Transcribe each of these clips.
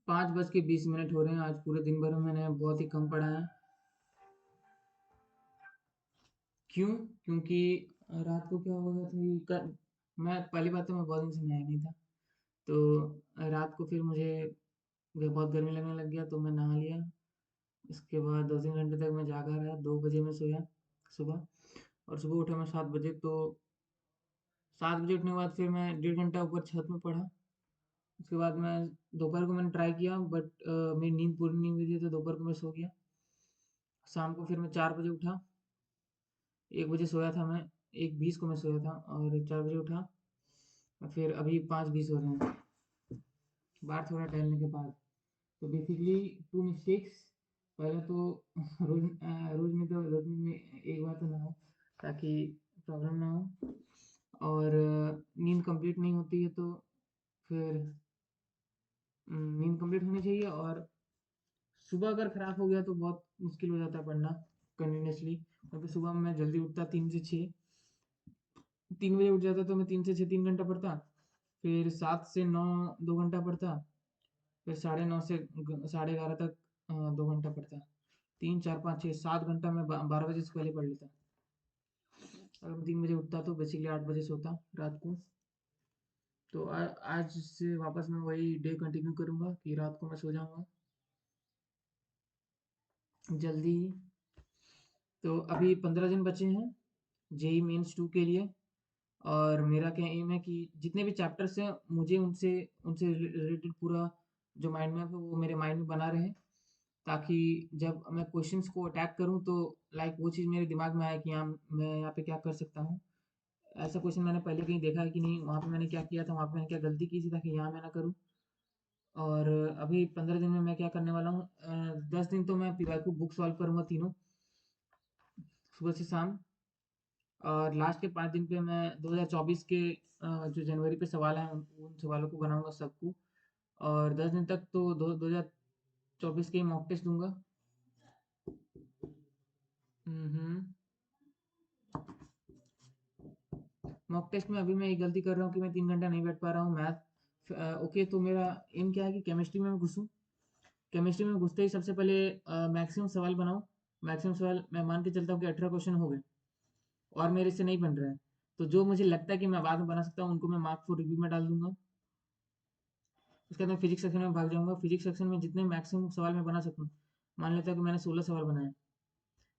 5:20 हो रहे हैं। आज पूरे दिन भर में मैंने बहुत ही कम पढ़ा है। क्यों? क्योंकि रात को क्या हो गया था कि मैं पहली बात तो मैं बहुत दिन से नहाया नहीं था। तो रात को फिर मुझे बहुत गर्मी लगने लग गया तो मैं नहा लिया। इसके बाद 2-3 घंटे तक मैं जागा रहा। 2 बजे मैं सोया सुबह, और सुबह उठा मैं 7 बजे। तो 7 बजे उठने के बाद फिर मैं 1.5 घंटा ऊपर छत में पढ़ा। उसके बाद मैं दोपहर को मैंने ट्राई किया, बट मेरी नींद पूरी नहीं हुई थी तो दोपहर को मैं सो गया। शाम को फिर मैं 4 बजे उठा। 1 बजे सोया था मैं, 1:20 को मैं सोया था और 4 बजे उठा। और फिर अभी 5:20 हो रहे हैं, बाहर थोड़ा टहलने के बाद। तो बेसिकली 2 मिस्टेक्स। पहला तो रोज़ नहीं तो 2 दिन में एक बार तो नहाओ, ताकि प्रॉब्लम ना हो। और नींद कंप्लीट नहीं होती है तो फिर नींद कंप्लीट होनी चाहिए। और सुबह अगर खराब हो गया तो बहुत मुश्किल हो जाता है पढ़ना कंटिन्यूअसली, क्योंकि सुबह में मैं जल्दी उठता 3 से 6। 3 बजे उठ जाता तो मैं 3 से 6 3 घंटा पढ़ता। फिर 7 से 9 2 घंटा पढ़ता। फिर 9:30 से 11:30 तक 2 घंटा पढ़ता। 3 4 5 6 7 घंटा मैं 12 बजे से पहले पढ़ लेता। अगर मैं 3 बजे उठता तो बेसिकली 8 बजे सोता रात को। तो आज से वापस मैं वही डे कंटिन्यू करूँगा कि रात को मैं सो जाऊँगा जल्दी ही। तो अभी 15 दिन बचे हैं जेई मेंस 2 के लिए। और मेरा क्या एम है कि जितने भी चैप्टर्स हैं मुझे उनसे उनसे रिलेटेड पूरा जो माइंड मैप है वो मेरे माइंड में बना रहे, ताकि जब मैं क्वेश्चंस को अटैक करूं तो लाइक वो चीज़ मेरे दिमाग में आए कि हाँ मैं यहाँ पे क्या कर सकता हूँ। ऐसा क्वेश्चन मैंने पहले कहीं देखा है कि नहीं, वहाँ पे मैंने क्या किया था, वहाँ पे मैंने क्या गलती की थी, ताकि यहाँ मैं ना करूँ। और अभी 15 दिन में मैं क्या करने वाला हूँ, 10 दिन तो मैं पीवाईक्यू बुक सॉल्व करूँगा तीनों, सुबह से शाम। और लास्ट के 5 दिन पे मैं 2024 के जो जनवरी पे सवाल हैं उन सवालों को बनाऊंगा सबको। और 10 दिन तक तो 2024 के ही मॉक टेस्ट दूंगा। हम्म। मॉक टेस्ट में अभी मैं एक गलती कर रहा हूँ कि मैं 3 घंटा नहीं बैठ पा रहा हूँ मैथ। ओके, तो मेरा एम क्या है कि केमिस्ट्री में मैं घुसूँ। केमिस्ट्री में घुसते ही सबसे पहले मैक्सिमम सवाल बनाऊँ। मैक्सिमम सवाल मैं मान के चलता हूँ कि 18 क्वेश्चन हो गए और मेरे से नहीं बन रहे हैं। तो जो मुझे लगता है कि मैं बाद में बना सकता हूँ उनको मैं मार्क फॉर रिव्यू में डाल दूंगा। उसके बाद मैं फिजिक्स सेक्शन में भाग जाऊंगा। फिजिक्स सेक्शन में जितने मैक्सिमम सवाल मैं बना सकूँ, मान लेता हूँ कि मैंने 16 सवाल बनाए,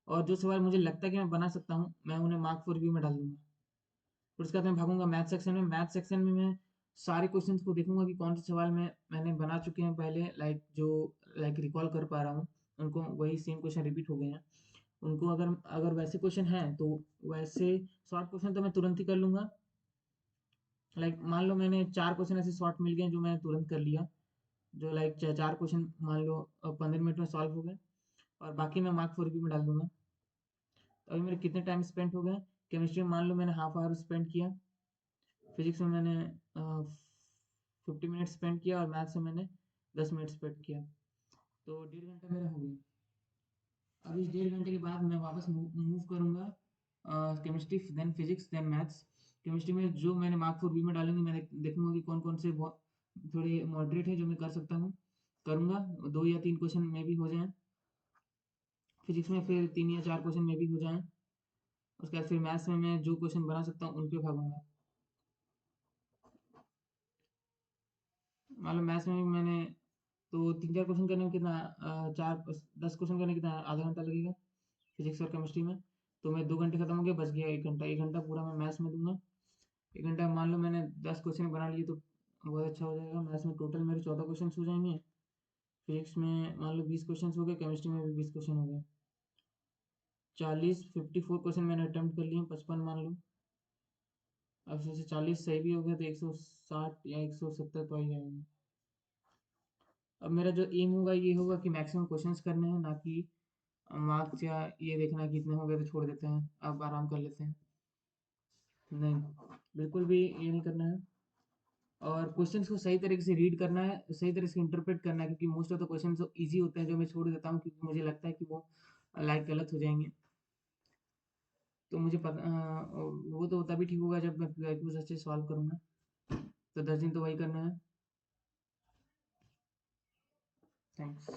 और जो सवाल मुझे लगता है कि मैं बना सकता हूँ मैं उन्हें मार्क फॉर रिव्यू में डाल दूंगा। फिर उसके बाद मैं भागूंगा मैथ सेक्शन में। मैथ सेक्शन में मैं सारे क्वेश्चंस को देखूंगा कि कौन से सवाल मैंने बना चुके हैं पहले, लाइक रिकॉल कर पा रहा हूँ उनको, वही सेम क्वेश्चन रिपीट हो गए हैं उनको। अगर अगर वैसे क्वेश्चन हैं तो वैसे शॉर्ट क्वेश्चन तो मैं तुरंत ही कर लूंगा। लाइक मान लो मैंने 4 क्वेश्चन ऐसे शॉर्ट मिल गए जो मैंने तुरंत कर लिया, जो लाइक 4 क्वेश्चन मान लो 15 मिनट में सॉल्व हो गए, और बाकी मैं मार्क फॉर रिव्यू में डाल दूंगा। तो अभी मेरे कितने टाइम स्पेंड हो गए? केमिस्ट्री में मान लो मैंने हाफ आवर स्पेंड किया, फिजिक्स में मैंने 50 मिनट स्पेंड किया, और मैथ्स में मैंने 10 मिनट स्पेंड किया। तो 1.5 घंटा मेरा हो गया। अब इस 1.5 घंटे के बाद मैं वापस मूव करूँगा chemistry, then physics, then maths. Chemistry में जो मैंने मार्क फॉर व्यू में डालूंगी, मैं देखूंगा कि कौन कौन से बहुत थोड़े मॉडरेट है जो मैं कर सकता हूँ, करूँगा। 2 या 3 क्वेश्चन में भी हो जाएं। फिजिक्स में फिर 3 या 4 क्वेश्चन में भी हो जाएं। उसके बाद फिर मैथ्स में मैं जो क्वेश्चन बना सकता हूँ उन पे भागूंगा। मान लो मैथ्स में भी मैंने तो 3-4 क्वेश्चन करने में कितना, 10 क्वेश्चन करने में कितना आधा घंटा लगेगा फिजिक्स और केमिस्ट्री में। तो मैं 2 घंटे खत्म हो गया, बच गया 1 घंटा। 1 घंटा पूरा मैं मैथ्स में दूंगा। 1 घंटा मान लो मैंने 10 क्वेश्चन बना लिए तो बहुत अच्छा हो जाएगा। मैथ्स में टोटल मेरे 14 क्वेश्चन हो जाएंगे। फिजिक्स में मान लो 20 क्वेश्चन हो गए, केमिस्ट्री में भी 20 क्वेश्चन हो गए। 54 क्वेश्चन मैंने अटेम्प्ट कर लिए, 55 मान लो। अब उसमें से 40 सही भी हो गया तो 160 या 170 तो आ ही जाएंगे। अब मेरा जो एम होगा ये होगा कि मैक्सिमम क्वेश्चंस करने हैं, ना कि मार्क्स या ये देखना है कि इतने हो गए तो छोड़ देते हैं अब आराम कर लेते हैं। नहीं, बिल्कुल भी ये नहीं करना है। और क्वेश्चंस को सही तरीके से रीड करना है, सही तरीके से इंटरप्रेट करना है, क्योंकि मोस्ट ऑफ द क्वेश्चंस तो ईजी होते हैं जो मैं छोड़ देता हूँ क्योंकि मुझे लगता है कि वो लाइक गलत हो जाएंगे। तो मुझे पता वो तो तभी ठीक होगा जब मैं पीवाईक्यूज अच्छे से सॉल्व करूँगा। तो 10 दिन तो वही करना है। थैंक्स।